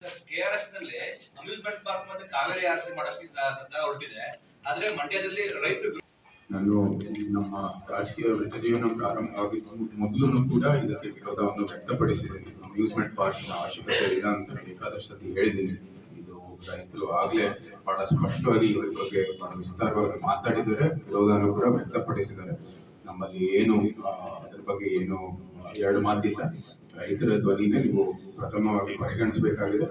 KRS ನಲ್ಲಿ amusement park ಮತ್ತೆ ಕಾವೇರಿ ಆರತಿ ಮಾಡಕ್ಕೆ ಸರ್ಕಾರ ಹೊರಟಿದೆ. ಆದ್ರೆ ಮಂಡ್ಯದಲ್ಲಿ ರೈತರು ನಾನು ನಮ್ಮ ರಾಜಕೀಯ ವೃತ್ತ ಜೀವನ ಪ್ರಾರಂಭ ಆಗಿದ್ದು ಮೊದಲು ಕೂಡ ಇದಕ್ಕೆ ವಿರೋಧವನ್ನು ವ್ಯಕ್ತಪಡಿಸಿದ್ದೀನಿ. ಅಮ್ಯೂಸ್ಮೆಂಟ್ ಪಾರ್ಕ್ನ ಅವಶ್ಯಕತೆ ಇಲ್ಲ ಅಂತ ಬೇಕಾದಷ್ಟು ಸತಿ ಹೇಳಿದ್ದೀನಿ. ಇದು ರೈತರು ಆಗ್ಲೇ ಬಹಳ ಸ್ಪಷ್ಟವಾಗಿ ಇದ್ರ ಬಗ್ಗೆ ಬಹಳ ವಿಸ್ತಾರವಾಗಿ ಮಾತಾಡಿದರೆ, ವಿರೋಧವನ್ನು ಕೂಡ ವ್ಯಕ್ತಪಡಿಸಿದ್ದಾರೆ. ನಮ್ಮಲ್ಲಿ ಏನು ಅದ್ರ ಬಗ್ಗೆ ಏನು ಎರಡು ಮಾತಿಲ್ಲ. ರೈತರ ಧ್ವನಿನೇ ನೀವು ಪ್ರಥಮವಾಗಿ ಪರಿಗಣಿಸಬೇಕಾಗಿದೆ.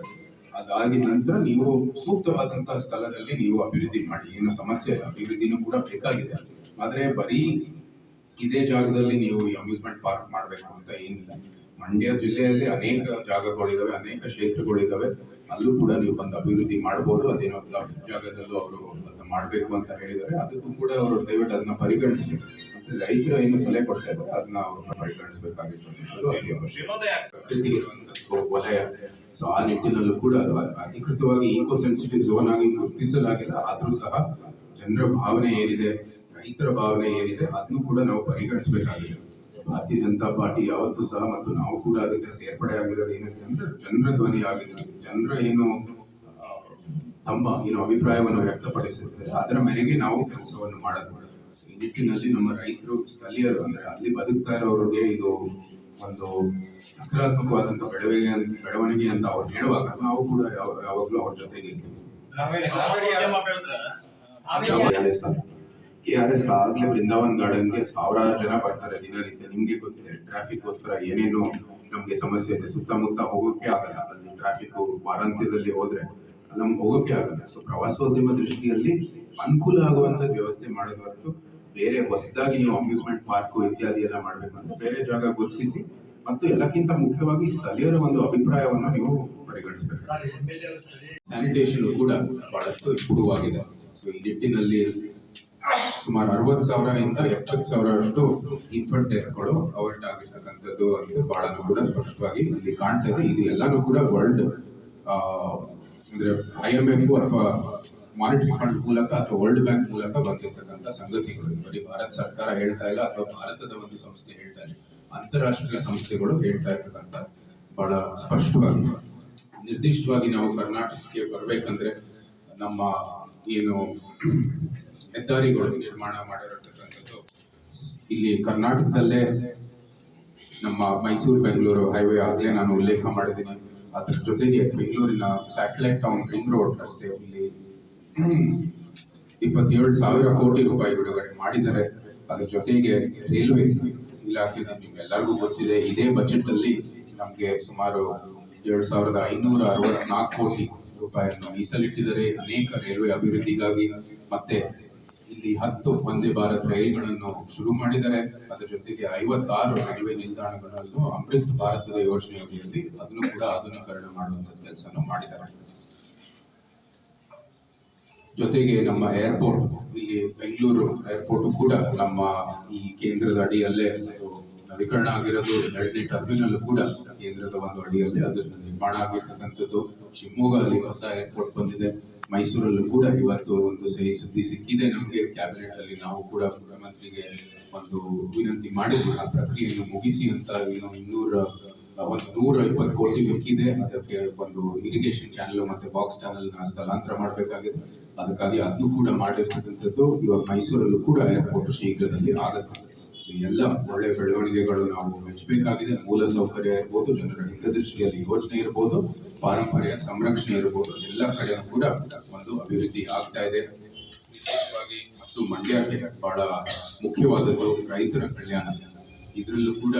ಅದಾಗಿದ ನಂತರ ನೀವು ಸೂಕ್ತವಾದಂತಹ ಸ್ಥಳದಲ್ಲಿ ನೀವು ಅಭಿವೃದ್ಧಿ ಮಾಡಿ, ಏನು ಸಮಸ್ಯೆ ಇಲ್ಲ, ಅಭಿವೃದ್ಧಿನೂ ಕೂಡ ಬೇಕಾಗಿದೆ. ಆದ್ರೆ ಬರೀ ಇದೇ ಜಾಗದಲ್ಲಿ ನೀವು ಈ ಅಮ್ಯೂಸ್ಮೆಂಟ್ ಪಾರ್ಕ್ ಮಾಡ್ಬೇಕು ಅಂತ ಏನಿಲ್ಲ. ಮಂಡ್ಯ ಜಿಲ್ಲೆಯಲ್ಲಿ ಅನೇಕ ಜಾಗಗಳಿದಾವೆ, ಅನೇಕ ಕ್ಷೇತ್ರಗಳಿದಾವೆ. ಅಲ್ಲೂ ಕೂಡ ನೀವು ಬಂದು ಅಭಿವೃದ್ಧಿ ಮಾಡಬಹುದು. ಅದೇನೋ ಲಫ್ ಜಾಗದಲ್ಲೂ ಅವರು ಅದನ್ನ ಮಾಡ್ಬೇಕು ಅಂತ ಹೇಳಿದ್ದಾರೆ. ಅದಕ್ಕೂ ಕೂಡ ಅವರು ದಯವಿಟ್ಟು ಅದನ್ನ ಪರಿಗಣಿಸಿ. ರೈತರು ಏನು ಸಲಹೆ ಕೊಡ್ತಾ ಇದ್ದಾರೆ ಅದನ್ನ ಅವರು ಪರಿಗಣಿಸಬೇಕಾಗಿತ್ತು. ಅದು ಅತಿ ಅವಶ್ಯ. ಪ್ರಕೃತಿ ಇರುವಂತದ್ದು ವಲಯ. ಸೊ ಆ ನಿಟ್ಟಿನಲ್ಲೂ ಕೂಡ ಅಧಿಕೃತವಾಗಿ ಈಕೋ ಸೆನ್ಸಿಟಿವ್ ಝೋನ್ ಆಗಿ ಗುರುತಿಸಲಾಗಿಲ್ಲ. ಆದ್ರೂ ಸಹ ಜನರ ಭಾವನೆ ಏನಿದೆ, ರೈತರ ಭಾವನೆ ಏನಿದೆ, ಅದನ್ನು ಕೂಡ ನಾವು ಪರಿಗಣಿಸಬೇಕಾಗಿದೆ. ಭಾರತೀಯ ಜನತಾ ಪಾರ್ಟಿ ಯಾವತ್ತೂ ಸಹ ಮತ್ತು ನಾವು ಕೂಡ ಅದಕ್ಕೆ ಸೇರ್ಪಡೆ ಆಗಿರೋದು ಏನಂತ ಅಂದ್ರೆ ಜನರ ಧ್ವನಿ ಆಗಿದೆ. ಜನರ ಏನು ತಮ್ಮ ಏನು ಅಭಿಪ್ರಾಯವನ್ನು ವ್ಯಕ್ತಪಡಿಸುತ್ತಾರೆ ಅದರ ಮೇರೆಗೆ ನಾವು ಕೆಲಸವನ್ನು ಮಾಡೋದು. ಈ ನಿಟ್ಟಿನಲ್ಲಿ ನಮ್ಮ ರೈತರು, ಸ್ಥಳೀಯರು, ಅಂದ್ರೆ ಅಲ್ಲಿ ಬದುಕ್ತಾ ಇರೋರಿಗೆ ಇದು ಒಂದು ಸಕಾರಾತ್ಮಕವಾದಂತಹ ಬೆಳವಣಿಗೆ ಅಂತ ಅವ್ರು ಹೇಳುವಾಗ ನಾವು ಕೂಡ ಯಾವಾಗ್ಲೂ ಅವ್ರ ಜೊತೆಗೆ ಇರ್ತೀವಿ. KRS ಆಗ್ಲೇ ಬೃಂದಾವನ್ ಗಾರ್ಡನ್ಗೆ ಸಾವಿರಾರು ಜನ ಬರ್ತಾರೆ ದಿನನಿತ್ಯ. ನಿಮ್ಗೆ ಗೊತ್ತಿದೆ ಟ್ರಾಫಿಕ್ ಗೋಸ್ಕರ ಏನೇನು ನಮ್ಗೆ ಸಮಸ್ಯೆ ಇದೆ. ಸುತ್ತಮುತ್ತ ಹೋಗೋಕೆ ಆಗಲ್ಲ. ಅಲ್ಲಿ ಟ್ರಾಫಿಕ್ ವಾರಾಂತ್ಯದಲ್ಲಿ ಹೋದ್ರೆ ನಮ್ಗೆ ಹೋಗೋಕೆ ಆಗಲ್ಲ. ಸೊ ಪ್ರವಾಸೋದ್ಯಮ ದೃಷ್ಟಿಯಲ್ಲಿ ಅನುಕೂಲ ಆಗುವಂತ ವ್ಯವಸ್ಥೆ ಮಾಡೋದ್ ಹೊರತು ಬೇರೆ ಹೊಸದಾಗಿ ನೀವು ಅಮ್ಯೂಸ್ಮೆಂಟ್ ಪಾರ್ಕ್ ಇತ್ಯಾದಿ ಎಲ್ಲ ಮಾಡ್ಬೇಕಂದ್ರೆ ಬೇರೆ ಜಾಗ ಗುರುತಿಸಿ ಮತ್ತು ಎಲ್ಲಕ್ಕಿಂತ ಮುಖ್ಯವಾಗಿ ಸ್ಥಳೀಯರ ಒಂದು ಅಭಿಪ್ರಾಯವನ್ನು ನೀವು ಪರಿಗಣಿಸಬೇಕು. ಸ್ಯಾನಿಟೇಷನ್ ಕೂಡ ಬಹಳಷ್ಟು ಇಂಪ್ರೂವ್ ಆಗಿದೆ. ಸೊ ಈ ನಿಟ್ಟಿನಲ್ಲಿ ಸುಮಾರು 60,000 70,000 ಅಷ್ಟು ಇನ್ಫೆಂಟ್ ಡೆತ್ಗಳು ಅವಾಯ್ಡ್ ಆಗಿರ್ತಕ್ಕಂಥದ್ದು ಅಂತ ಬಹಳ ಕೂಡ ಸ್ಪಷ್ಟವಾಗಿ ಇಲ್ಲಿ ಕಾಣ್ತಾ ಇದೆ. ಇದು ಎಲ್ಲಾನು ಕೂಡ ವರ್ಲ್ಡ್ ಅಂದ್ರೆ IMF ಅಥವಾ ಮಾನಿಟರಿ ಫಂಡ್ ಮೂಲಕ ಅಥವಾ ವರ್ಲ್ಡ್ ಬ್ಯಾಂಕ್ ಮೂಲಕ ಬಂದಿರ್ತಕ್ಕಂಥ ಸಂಗತಿಗಳು. ಬರೀ ಭಾರತ ಸರ್ಕಾರ ಹೇಳ್ತಾ ಇಲ್ಲ ಅಥವಾ ಭಾರತದ ಒಂದು ಸಂಸ್ಥೆ ಹೇಳ್ತಾ ಇಲ್ಲ, ಅಂತಾರಾಷ್ಟ್ರೀಯ ಸಂಸ್ಥೆಗಳು ಹೇಳ್ತಾ ಇರ್ತಕ್ಕಂಥ ಬಹಳ ಸ್ಪಷ್ಟವಾಗಿ ನಿರ್ದಿಷ್ಟವಾಗಿ ನಾವು ಕರ್ನಾಟಕಕ್ಕೆ ಬರ್ಬೇಕಂದ್ರೆ ನಮ್ಮ ಏನು ಹೆದ್ದಾರಿಗಳು ನಿರ್ಮಾಣ ಮಾಡಿರತಕ್ಕಂಥದ್ದು ಇಲ್ಲಿ ಕರ್ನಾಟಕದಲ್ಲೇ ನಮ್ಮ ಮೈಸೂರು ಬೆಂಗಳೂರು ಹೈವೇ ಆಗ್ಲೇ ನಾನು ಉಲ್ಲೇಖ ಮಾಡಿದ್ದೀನಿ. ಅದ್ರ ಜೊತೆಗೆ ಬೆಂಗಳೂರಿನ ಸ್ಯಾಟಲೈಟ್ ಟೌನ್ ರಿಂಗ್ ರೋಡ್ ರಸ್ತೆ ಇಲ್ಲಿ 27,000 ಕೋಟಿ ರೂಪಾಯಿ ಬಿಡುಗಡೆ ಮಾಡಿದ್ದಾರೆ. ಅದ್ರ ಜೊತೆಗೆ ರೈಲ್ವೆ ಇಲಾಖೆ ನಿಮ್ಗೆಲ್ಲರಿಗೂ ಗೊತ್ತಿದೆ, ಇದೇ ಬಜೆಟ್ ಅಲ್ಲಿ ನಮ್ಗೆ ಸುಮಾರು 7,564 ಕೋಟಿ ರೂಪಾಯಿಯನ್ನು ಮೀಸಲಿಟ್ಟಿದ್ದಾರೆ ಅನೇಕ ರೈಲ್ವೆ ಅಭಿವೃದ್ಧಿಗಾಗಿ. ಮತ್ತೆ ಇಲ್ಲಿ 10 ವಂದೇ ಭಾರತ್ ರೈಲ್ಗಳನ್ನು ಶುರು ಮಾಡಿದ್ದಾರೆ. ಅದರ ಜೊತೆಗೆ 56 ರೈಲ್ವೆ ನಿಲ್ದಾಣಗಳನ್ನು ಅಮೃತ್ ಭಾರತದ ಯೋಜನೆಯಲ್ಲಿ ಅದನ್ನು ಕೂಡ ಆಧುನೀಕರಣ ಮಾಡುವಂತ ಕೆಲಸವನ್ನು ಮಾಡಿದ್ದಾರೆ. ಜೊತೆಗೆ ನಮ್ಮ ಏರ್ಪೋರ್ಟ್ ಇಲ್ಲಿ ಬೆಂಗಳೂರು ಏರ್ಪೋರ್ಟ್ ಕೂಡ ನಮ್ಮ ಈ ಕೇಂದ್ರದ ಅಡಿಯಲ್ಲೇ ನವೀಕರಣ ಆಗಿರೋದು. 2ನೇ ಟರ್ಮಿನಲ್ ಕೂಡ ಕೇಂದ್ರದ ಒಂದು ಅಡಿಯಲ್ಲೇ ಅದರ ನಿರ್ಮಾಣ ಆಗಿರ್ತಕ್ಕಂಥದ್ದು. ಶಿವಮೊಗ್ಗದಲ್ಲಿ ಹೊಸ ಏರ್ಪೋರ್ಟ್ ಬಂದಿದೆ. ಮೈಸೂರಲ್ಲೂ ಕೂಡ ಇವತ್ತು ಒಂದು ಸಿಹಿ ಸುದ್ದಿ ಸಿಕ್ಕಿದೆ ನಮಗೆ. ಕ್ಯಾಬಿನೆಟ್ ಅಲ್ಲಿ ನಾವು ಕೂಡ ಮುಖ್ಯಮಂತ್ರಿಗೆ ಒಂದು ವಿನಂತಿ ಮಾಡಿದ್ವಿ, ಆ ಪ್ರಕ್ರಿಯೆಯನ್ನು ಮುಗಿಸಿ ಅಂತ. ಇನ್ನು 120 ಕೋಟಿ ಬೇಕಿದೆ. ಅದಕ್ಕೆ ಒಂದು ಇರಿಗೇಷನ್ ಚಾನೆಲ್ ಮತ್ತೆ ಬಾಕ್ಸ್ ಚಾನೆಲ್ ನ ಸ್ಥಳಾಂತರ ಮಾಡಬೇಕಾಗಿದೆ. ಅದಕ್ಕಾಗಿ ಅದನ್ನು ಕೂಡ ಮಾಡಿರ್ತಕ್ಕಂಥದ್ದು. ಇವಾಗ ಮೈಸೂರಲ್ಲೂ ಕೂಡ ಏರ್ಪೋರ್ಟ್ ಶೀಘ್ರದಲ್ಲಿ ಆಗುತ್ತೆ. ಸೊ ಎಲ್ಲ ಒಳ್ಳೆ ಬೆಳವಣಿಗೆಗಳು ನಾವು ಮೆಚ್ಚಬೇಕಾಗಿದೆ. ಮೂಲ ಸೌಕರ್ಯ ಇರ್ಬೋದು, ಜನರ ಹಿತದೃಷ್ಟಿಯಲ್ಲಿ ಯೋಜನೆ ಇರ್ಬೋದು, ಪಾರಂಪರ್ಯ ಸಂರಕ್ಷಣೆ ಇರ್ಬೋದು, ಎಲ್ಲ ಕಡೆ ಕೂಡ ಒಂದು ಅಭಿವೃದ್ಧಿ ಆಗ್ತಾ ಇದೆ. ವಿಶೇಷವಾಗಿ ಮತ್ತು ಮಂಡ್ಯಕ್ಕೆ ಬಹಳ ಮುಖ್ಯವಾದದ್ದು ರೈತರ ಕಲ್ಯಾಣ. ಇದರಲ್ಲೂ ಕೂಡ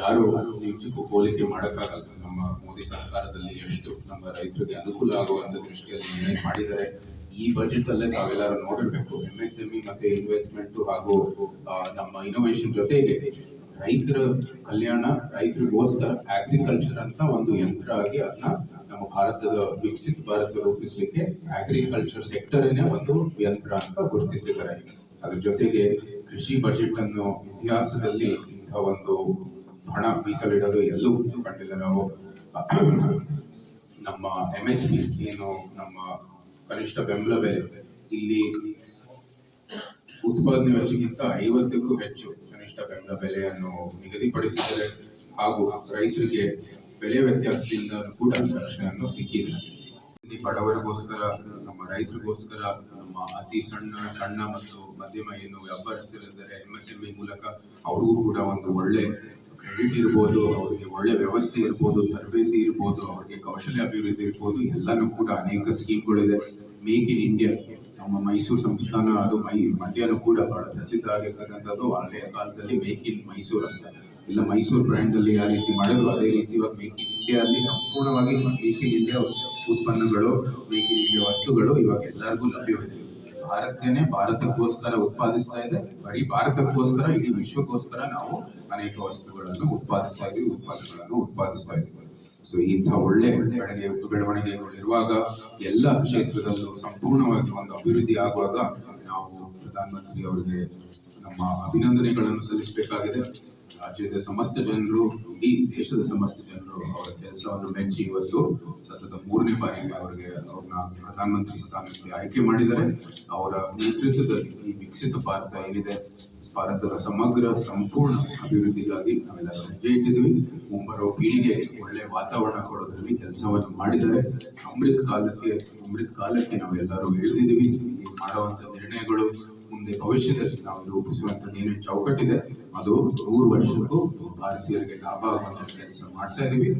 ಯಾರು ನಿಜಕ್ಕೂ ಹೋಲಿಕೆ ಮಾಡಕ್ಕಾಗಲ್ಲ. ನಮ್ಮ ಮೋದಿ ಸರ್ಕಾರದಲ್ಲಿ ಎಷ್ಟು ನಮ್ಮ ರೈತರಿಗೆ ಅನುಕೂಲ ಆಗುವಂತ ದೃಷ್ಟಿಯಲ್ಲಿ ನಿರ್ಣಯ ಮಾಡಿದ್ದಾರೆ. ಈ ಬಜೆಟ್ ಅಲ್ಲೇ ತಾವೆಲ್ಲರೂ ನೋಡಿರ್ಬೇಕು. MSME ಮತ್ತೆ ಇನ್ವೆಸ್ಟ್ಮೆಂಟ್ ಹಾಗೂ ನಮ್ಮ ಇನೋವೇಷನ್ ಜೊತೆಗೆ ರೈತರ ಕಲ್ಯಾಣ, ರೈತರಿಗೋಸ್ಕರ ಅಗ್ರಿಕಲ್ಚರ್ ಅಂತ ಒಂದು ಯಂತ್ರ ಆಗಿ ಅದನ್ನ ನಮ್ಮ ಭಾರತದ ವಿಕಸಿತ ಭಾರತ ರೂಪಿಸಲಿಕ್ಕೆ ಅಗ್ರಿಕಲ್ಚರ್ ಸೆಕ್ಟರ್ನೇ ಒಂದು ಯಂತ್ರ ಅಂತ ಗುರುತಿಸಿದ್ದಾರೆ. ಅದ್ರ ಜೊತೆಗೆ ಕೃಷಿ ಬಜೆಟ್ ಅನ್ನು ಇತಿಹಾಸದಲ್ಲಿ ಇಂಥ ಒಂದು ಹಣ ಮೀಸಲಿಡೋದು ಎಲ್ಲೂ ಕಂಡಿಲ್ಲ ನಾವು. ನಮ್ಮ MSP ಏನು ನಮ್ಮ ಕನಿಷ್ಠ ಬೆಂಬಲ ಬೆಲೆ ಇಲ್ಲಿ ಉತ್ಪಾದನೆ ವೆಚ್ಚಕ್ಕಿಂತ 50ಕ್ಕೂ ಹೆಚ್ಚು ಕನಿಷ್ಠ ಬೆಂಬಲ ಬೆಲೆಯನ್ನು ನಿಗದಿಪಡಿಸಿದರೆ ಹಾಗೂ ರೈತರಿಗೆ ಬೆಲೆ ವ್ಯತ್ಯಾಸದಿಂದ ಕೂಡ ರಕ್ಷಣೆಯನ್ನು ಸಿಕ್ಕಿದೆ. ಇಲ್ಲಿ ಬಡವರಿಗೋಸ್ಕರ, ನಮ್ಮ ರೈತರಿಗೋಸ್ಕರ, ನಮ್ಮ ಅತಿ ಸಣ್ಣ ಮತ್ತು ಮಧ್ಯಮ ಏನು ವ್ಯಾಪಾರಸ್ಥರಿದ್ದಾರೆ MSME ಮೂಲಕ ಅವ್ರಿಗೂ ಕೂಡ ಒಂದು ಒಳ್ಳೆ ಕ್ರೆಡಿಟ್ ಇರ್ಬೋದು, ಅವ್ರಿಗೆ ಒಳ್ಳೆ ವ್ಯವಸ್ಥೆ ಇರ್ಬೋದು, ತರಬೇತಿ ಇರ್ಬೋದು, ಅವ್ರಿಗೆ ಕೌಶಲ್ಯ ಅಭಿವೃದ್ಧಿ ಇರ್ಬೋದು, ಎಲ್ಲಾನು ಕೂಡ ಅನೇಕ ಸ್ಕೀಮ್ಗಳಿದೆ. ಮೇಕ್ ಇನ್ ಇಂಡಿಯಾ, ನಮ್ಮ ಮೈಸೂರು ಸಂಸ್ಥಾನ, ಅದು ಮಂಡ್ಯನೂ ಕೂಡ ಬಹಳ ಪ್ರಸಿದ್ಧ ಆಗಿರ್ತಕ್ಕಂಥದ್ದು. ಹಳೆಯ ಕಾಲದಲ್ಲಿ ಮೇಕ್ ಇನ್ ಮೈಸೂರು ಅಂತ, ಇಲ್ಲ ಮೈಸೂರು ಬ್ರ್ಯಾಂಡ್ ಅಲ್ಲಿ ಯಾವ ರೀತಿ ಮಾಡಿದ್ರು ಅದೇ ರೀತಿ ಇವಾಗ ಮೇಕ್ ಇನ್ ಇಂಡಿಯಾ ಅಲ್ಲಿ ಸಂಪೂರ್ಣವಾಗಿ ಮೇಕ್ ಇನ್ ಇಂಡಿಯಾ ಉತ್ಪನ್ನಗಳು, ಮೇಕ್ ಇನ್ ಇಂಡಿಯಾ ವಸ್ತುಗಳು ಇವಾಗ ಎಲ್ಲರಿಗೂ ಲಭ್ಯವಿದೆ. ಭಾರತನೇ ಭಾರತಕ್ಕೋಸ್ಕರ ಉತ್ಪಾದಿಸ್ತಾ ಇದೆ, ಬರೀ ಭಾರತಕ್ಕೋಸ್ಕರ, ಇಡೀ ವಿಶ್ವಕ್ಕೋಸ್ಕರ ನಾವು ಅನೇಕ ವಸ್ತುಗಳನ್ನು ಉತ್ಪಾದನೆಗಳನ್ನು ಉತ್ಪಾದಿಸ್ತಾ ಇದ್ದೀವಿ. ಸೊ ಇಂಥ ಒಳ್ಳೆ ಬೆಳವಣಿಗೆಗಳಿರುವಾಗ, ಎಲ್ಲ ಕ್ಷೇತ್ರದಲ್ಲೂ ಸಂಪೂರ್ಣವಾಗಿ ಒಂದು ಅಭಿವೃದ್ಧಿ ಆಗುವಾಗ ನಾವು ಪ್ರಧಾನಮಂತ್ರಿ ಅವರಿಗೆ ನಮ್ಮ ಅಭಿನಂದನೆಗಳನ್ನು ಸಲ್ಲಿಸಬೇಕಾಗಿದೆ. ರಾಜ್ಯದ ಸಮಸ್ತ ಜನರು, ಇಡೀ ದೇಶದ ಸಮಸ್ತ ಜನರು ಅವರ ಕೆಲಸವನ್ನು ಮೆಚ್ಚಿ ಇವತ್ತು ಸತತ 3ನೇ ಬಾರಿಗೆ ಅವ್ರನ್ನ ಪ್ರಧಾನಮಂತ್ರಿ ಸ್ಥಾನಕ್ಕೆ ಆಯ್ಕೆ ಮಾಡಿದ್ದಾರೆ. ಅವರ ನೇತೃತ್ವದಲ್ಲಿ ಈ ವಿಕಸಿತ ಭಾರತ ಏನಿದೆ, ಭಾರತದ ಸಮಗ್ರ ಸಂಪೂರ್ಣ ಅಭಿವೃದ್ಧಿಗಾಗಿ ನಾವೆಲ್ಲರೂ ಹೆಜ್ಜೆ ಇಟ್ಟಿದ್ವಿ. ಮುಂಬರುವ ಪೀಳಿಗೆ ಒಳ್ಳೆ ವಾತಾವರಣ ಕೊಡೋದ್ರಲ್ಲಿ ಕೆಲಸವನ್ನು ಮಾಡಿದ್ದಾರೆ. ಅಮೃತ ಕಾಲಕ್ಕೆ ನಾವೆಲ್ಲರೂ ಇಳಿದಿದ್ದೀವಿ. ಈ ಮಾಡುವಂತ ನಿರ್ಣಯಗಳು ಮುಂದೆ ಭವಿಷ್ಯದಲ್ಲಿ ನಾವು ರೂಪಿಸುವಂತದ್ದು ಏನೇನು ಚೌಕಟ್ಟಿದೆ ಅದು 100 ವರ್ಷಕ್ಕೂ ಭಾರತೀಯರಿಗೆ ಲಾಭ ಆಗುವಂತ ಕೆಲಸ ಮಾಡ್ತಾ ಇದೀವಿ.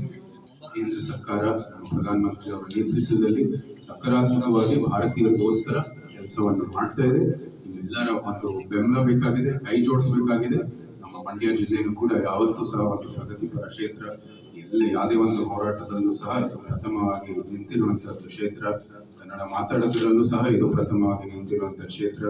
ಕೇಂದ್ರ ಸರ್ಕಾರ, ಪ್ರಧಾನಮಂತ್ರಿ ಅವರ ನೇತೃತ್ವದಲ್ಲಿ ಸಕಾರಾತ್ಮಕವಾಗಿ ಭಾರತೀಯರಿಗೋಸ್ಕರ ಕೆಲಸವನ್ನು ಮಾಡ್ತಾ ಇದೆ. ಎಲ್ಲರ ಒಂದು ಬೆಂಬಲ ಬೇಕಾಗಿದೆ, ಕೈ ಜೋಡಿಸಬೇಕಾಗಿದೆ. ನಮ್ಮ ಮಂಡ್ಯ ಜಿಲ್ಲೆಯೂ ಕೂಡ ಯಾವತ್ತೂ ಸಹ ಒಂದು ಪ್ರಗತಿಪರ ಕ್ಷೇತ್ರ. ಯಾವುದೇ ಒಂದು ಹೋರಾಟದಲ್ಲೂ ಸಹ ಇದು ಪ್ರಥಮವಾಗಿ ನಿಂತಿರುವಂತದ್ದು ಕ್ಷೇತ್ರ. ಕನ್ನಡ ಮಾತಾಡೋದ್ರಲ್ಲೂ ಸಹ ಇದು ಪ್ರಥಮವಾಗಿ ನಿಂತಿರುವಂತಹ ಕ್ಷೇತ್ರ.